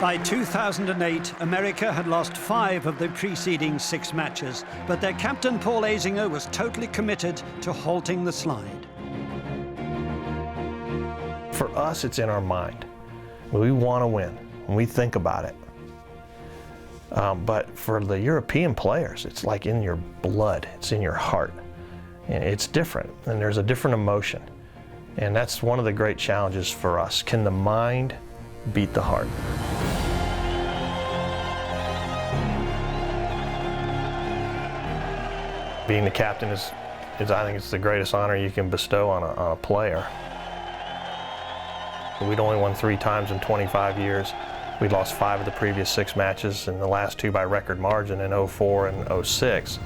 By 2008, America had lost 5 of the preceding 6 matches, but their captain Paul Azinger was totally committed to halting the slide. For us, it's in our mind. We want to win, and we think about it. But for the European players, it's like in your blood, it's in your heart. And it's different, and there's a different emotion. And that's one of the great challenges for us. Can the mind beat the heart? Being the captain is I think it's the greatest honor you can bestow on a player. We'd only won 3 times in 25 years. We'd lost 5 of the previous 6 matches, and the last 2 by record margin in '04 and '06.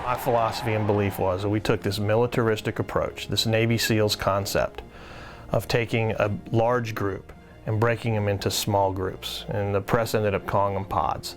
My philosophy and belief was that we took this militaristic approach, this Navy SEALs concept of taking a large group and breaking them into small groups, and the press ended up calling them pods.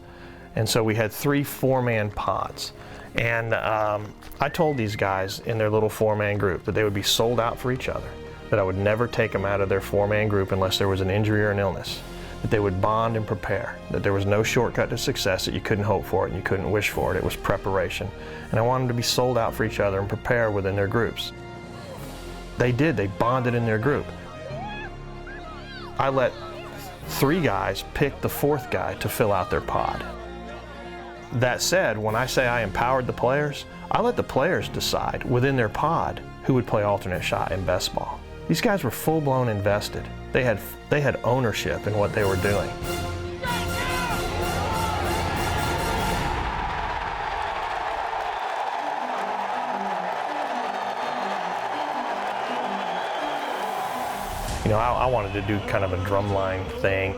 And so we had 3 4-man pods. And I told these guys in their little 4-man group that they would be sold out for each other, that I would never take them out of their 4-man group unless there was an injury or an illness, that they would bond and prepare, that there was no shortcut to success, that you couldn't hope for it and you couldn't wish for it. It was preparation. And I wanted them to be sold out for each other and prepare within their groups. They did. They bonded in their group. I let 3 guys pick the 4th guy to fill out their pod. That said, when I say I empowered the players, I let the players decide within their pod who would play alternate shot in best ball. These guys were full-blown invested. They had ownership in what they were doing. You know, I wanted to do kind of a drumline thing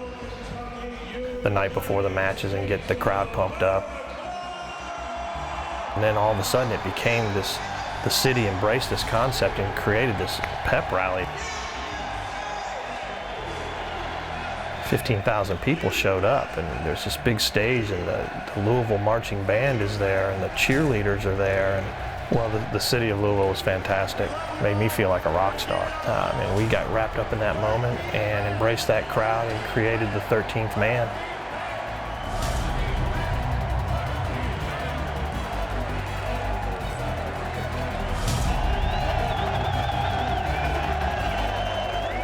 the night before the matches and get the crowd pumped up. And then all of a sudden it became this, the city embraced this concept and created this pep rally. 15,000 people showed up, and there's this big stage, and the Louisville marching band is there, and the cheerleaders are there. And well, the city of Louisville was fantastic. It made me feel like a rock star. And we got wrapped up in that moment and embraced that crowd and created the 13th man.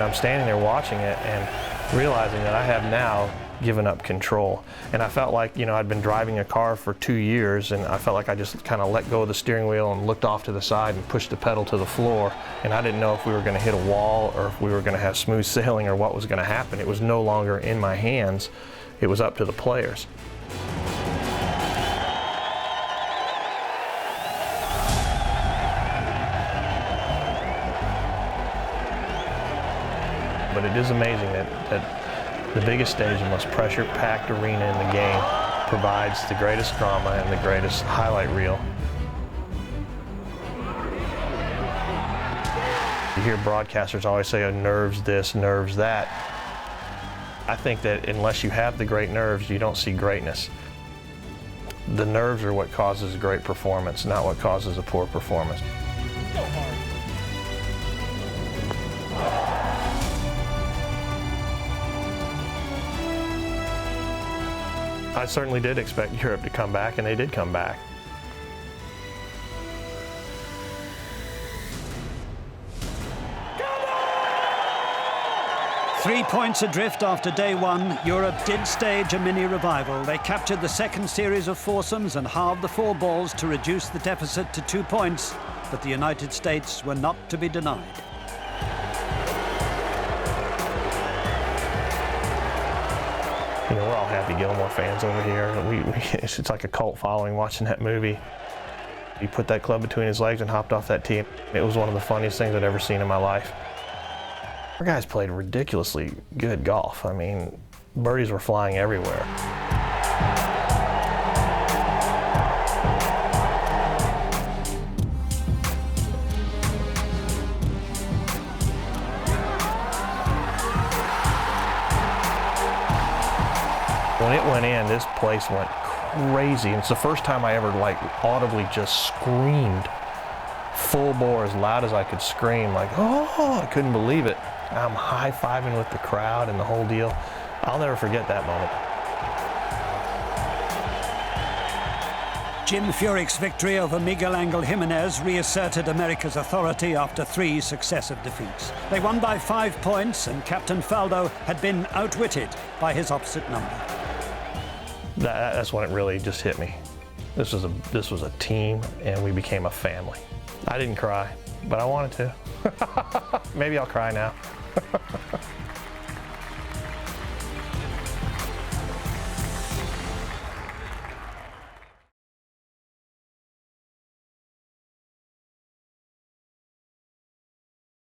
I'm standing there watching it and realizing that I have now given up control. And I felt like, you know, I'd been driving a car for 2 years, and I felt like I just kind of let go of the steering wheel and looked off to the side and pushed the pedal to the floor. And I didn't know if we were going to hit a wall or if we were going to have smooth sailing or what was going to happen. It was no longer in my hands. It was up to the players. But it is amazing that the biggest stage, the most pressure-packed arena in the game, provides the greatest drama and the greatest highlight reel. You hear broadcasters always say, oh, nerves this, nerves that. I think that unless you have the great nerves, you don't see greatness. The nerves are what causes a great performance, not what causes a poor performance. I certainly did expect Europe to come back, and they did come back. Three points adrift after day 1, Europe did stage a mini revival. They captured the second series of foursomes and halved the 4 balls to reduce the deficit to 2 points, but the United States were not to be denied. You know, we're all Happy Gilmore fans over here. It's like a cult following watching that movie. He put that club between his legs and hopped off that tee. It was one of the funniest things I'd ever seen in my life. Our guys played ridiculously good golf. I mean, birdies were flying everywhere. When it went in, this place went crazy. And it's the first time I ever audibly just screamed full bore as loud as I could scream, like, oh, I couldn't believe it. I'm high-fiving with the crowd and the whole deal. I'll never forget that moment. Jim Furyk's victory over Miguel Angel Jimenez reasserted America's authority after 3 successive defeats. They won by 5 points, and Captain Faldo had been outwitted by his opposite number. That's when it really just hit me. This was a team, and we became a family. I didn't cry, but I wanted to. Maybe I'll cry now.